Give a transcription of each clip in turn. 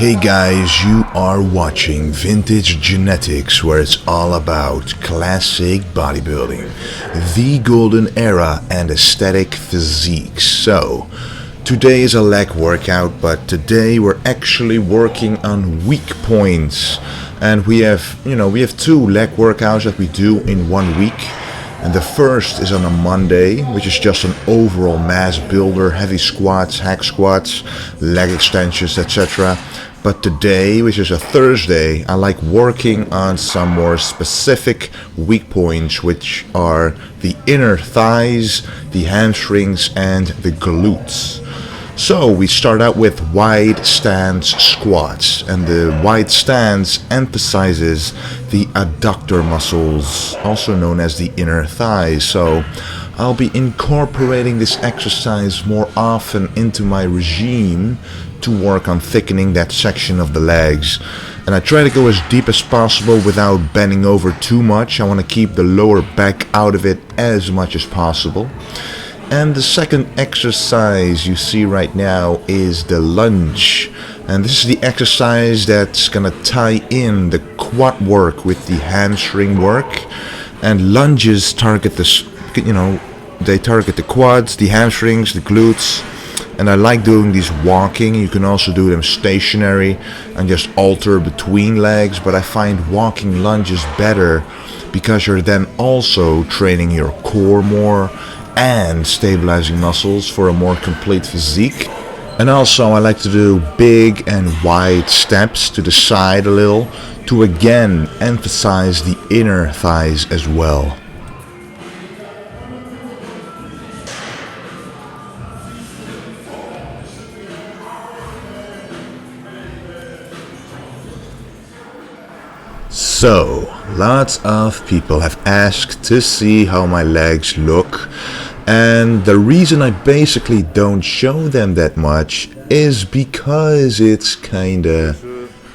Hey guys, you are watching Vintage Genetics, where it's all about classic bodybuilding, the golden era and aesthetic physiques. So, today is a leg workout, but today we're actually working on weak points. And we have two leg workouts that we do in 1 week. And the first is on a Monday, which is just an overall mass builder, heavy squats, hack squats, leg extensions, etc. But today, which is a Thursday, I like working on some more specific weak points, which are the inner thighs, the hamstrings, and the glutes. So we start out with wide stance squats, and the wide stance emphasizes the adductor muscles, also known as the inner thighs. So I'll be incorporating this exercise more often into my regime to work on thickening that section of the legs. And I try to go as deep as possible without bending over too much. I want to keep the lower back out of it as much as possible. And the second exercise you see right now is the lunge. And this is the exercise that's gonna tie in the quad work with the hamstring work. And lunges target they target the quads, the hamstrings, the glutes. And I like doing these walking. You can also do them stationary and just alter between legs. But I find walking lunges better because you're then also training your core more and stabilizing muscles for a more complete physique. And also I like to do big and wide steps to the side a little to again emphasize the inner thighs as well. So, lots of people have asked to see how my legs look, and the reason I basically don't show them that much is because it's kinda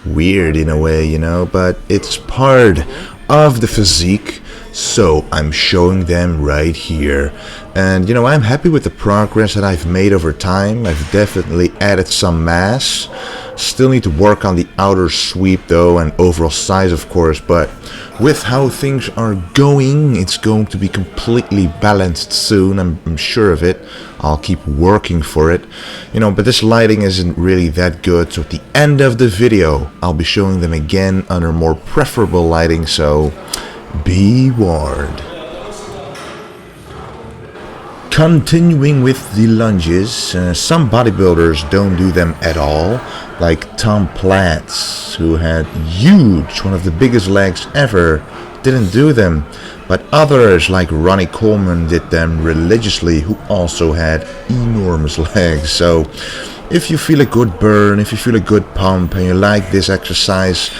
weird in a way, but it's part of the physique, so I'm showing them right here. And I'm happy with the progress that I've made over time. I've definitely added some mass. Still need to work on the outer sweep though, and overall size of course, but with how things are going, it's going to be completely balanced soon. I'm sure of it. I'll keep working for it. But this lighting isn't really that good, so at the end of the video I'll be showing them again under more preferable lighting, so be warned. Continuing with the lunges, some bodybuilders don't do them at all, like Tom Platz, who had one of the biggest legs ever, didn't do them, but others like Ronnie Coleman did them religiously, who also had enormous legs. So if you feel a good burn, if you feel a good pump and you like this exercise,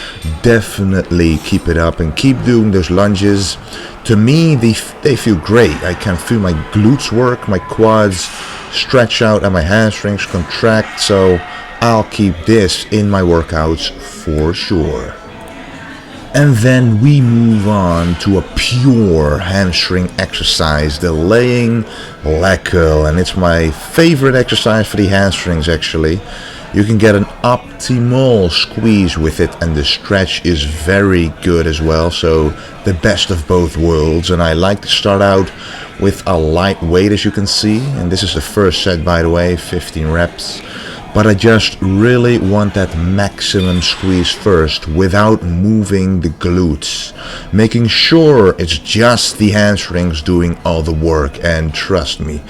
definitely keep it up and keep doing those lunges. To me, they feel great. I can feel my glutes work, my quads stretch out, and my hamstrings contract. So I'll keep this in my workouts for sure. And then we move on to a pure hamstring exercise, the laying leg curl. And it's my favorite exercise for the hamstrings actually. You can get an optimal squeeze with it, and the stretch is very good as well, so the best of both worlds. And I like to start out with a light weight, as you can see, and this is the first set, by the way, 15 reps. But I just really want that maximum squeeze first without moving the glutes, making sure it's just the hamstrings doing all the work. And trust me,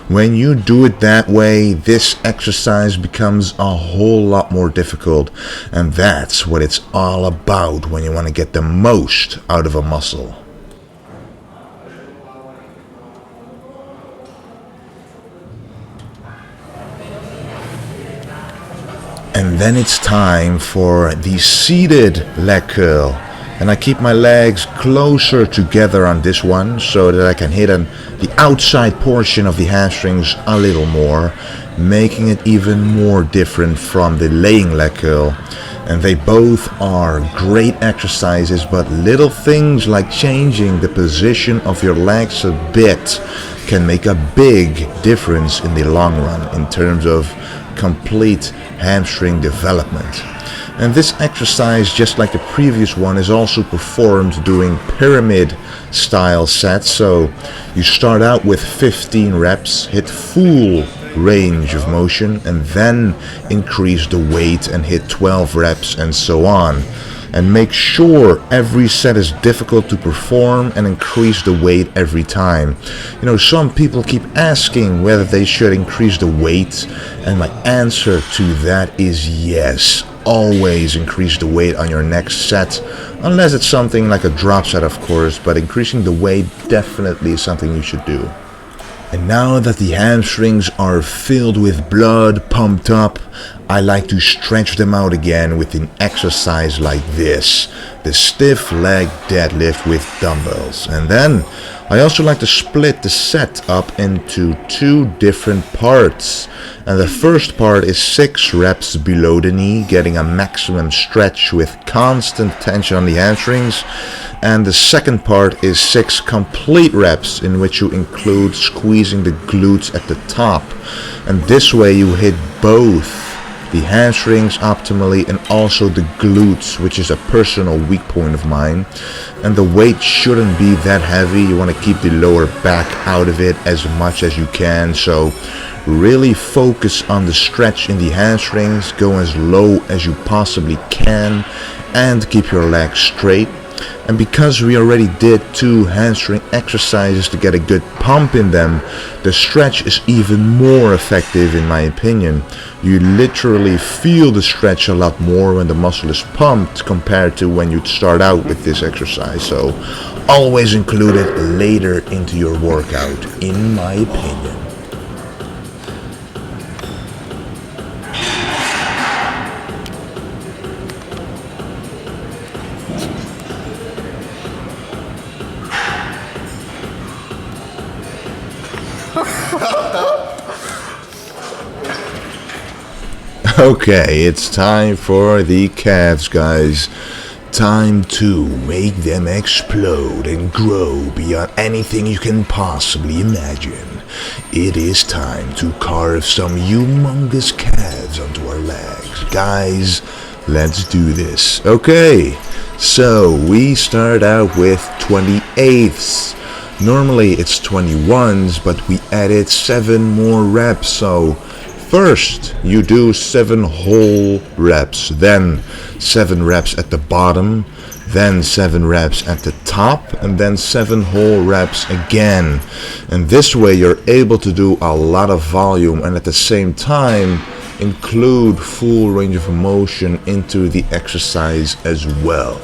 when you do it that way, this exercise becomes a whole lot more difficult, and that's what it's all about when you want to get the most out of a muscle. And then it's time for the seated leg curl. And I keep my legs closer together on this one so that I can hit on the outside portion of the hamstrings a little more, making it even more different from the laying leg curl. And they both are great exercises, but little things like changing the position of your legs a bit can make a big difference in the long run in terms of complete hamstring development. And this exercise, just like the previous one, is also performed doing pyramid style sets. So you start out with 15 reps, hit full range of motion, and then increase the weight and hit 12 reps and so on. And make sure every set is difficult to perform and increase the weight every time. You know, some people keep asking whether they should increase the weight, and my answer to that is yes. Always increase the weight on your next set, unless it's something like a drop set, of course, but increasing the weight definitely is something you should do. And now that the hamstrings are filled with blood, pumped up, I like to stretch them out again with an exercise like this, the stiff leg deadlift with dumbbells. And then I also like to split the set up into two different parts. And the first part is 6 reps below the knee, getting a maximum stretch with constant tension on the hamstrings. And the second part is 6 complete reps, in which you include squeezing the glutes at the top. And this way you hit both the hamstrings optimally and also the glutes, which is a personal weak point of mine. And the weight shouldn't be that heavy. You want to keep the lower back out of it as much as you can. So really focus on the stretch in the hamstrings, go as low as you possibly can, and keep your legs straight. And because we already did 2 hamstring exercises to get a good pump in them, the stretch is even more effective in my opinion. You literally feel the stretch a lot more when the muscle is pumped compared to when you start out with this exercise. So always include it later into your workout, in my opinion. Okay, it's time for the calves, guys. Time to make them explode and grow beyond anything you can possibly imagine. It is time to carve some humongous calves onto our legs. Guys, let's do this. Okay, so we start out with 28ths. Normally it's 21s, but we added 7 more reps. So first you do 7 whole reps, then 7 reps at the bottom, then 7 reps at the top, and then 7 whole reps again. And this way you're able to do a lot of volume and at the same time include full range of motion into the exercise as well.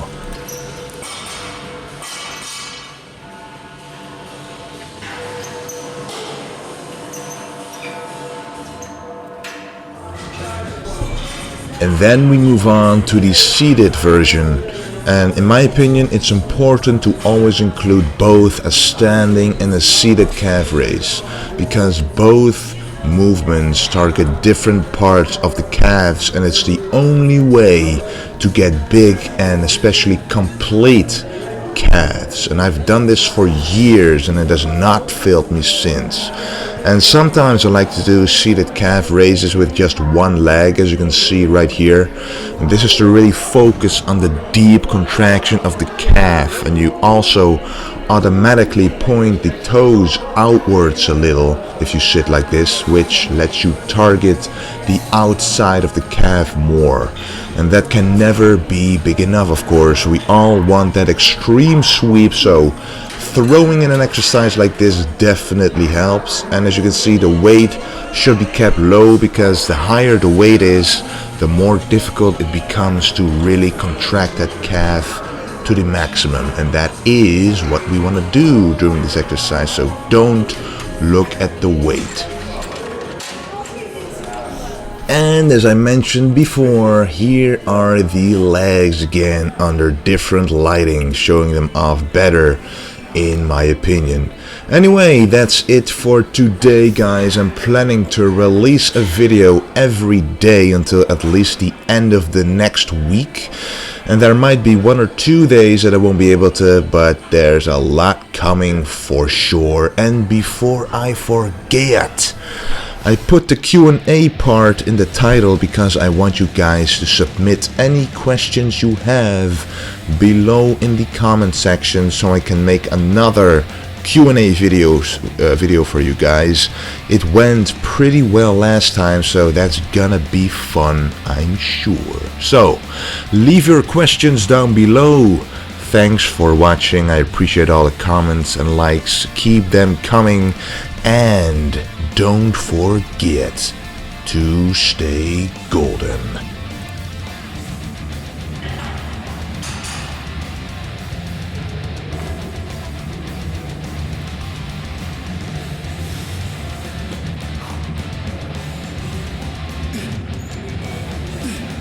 And then we move on to the seated version. And in my opinion, it's important to always include both a standing and a seated calf raise, because both movements target different parts of the calves, and it's the only way to get big and especially complete calves. And I've done this for years and it has not failed me since. And sometimes I like to do seated calf raises with just one leg, as you can see right here. And this is to really focus on the deep contraction of the calf, and you also automatically point the toes outwards a little if you sit like this, which lets you target the outside of the calf more. And that can never be big enough, of course. We all want that extreme sweep, so throwing in an exercise like this definitely helps. And as you can see, the weight should be kept low, because the higher the weight is, the more difficult it becomes to really contract that calf to the maximum. And that is what we want to do during this exercise, so don't look at the weight. And as I mentioned before, here are the legs again under different lighting, showing them off better in my opinion. Anyway, that's it for today, guys. I'm planning to release a video every day until at least the end of the next week. And there might be 1 or 2 days that I won't be able to, but there's a lot coming for sure. And before I forget, I put the Q&A part in the title because I want you guys to submit any questions you have below in the comment section so I can make another Q&A video for you guys. It went pretty well last time, so that's gonna be fun, I'm sure. So leave your questions down below. Thanks for watching. I appreciate all the comments and likes. Keep them coming, and don't forget to stay golden.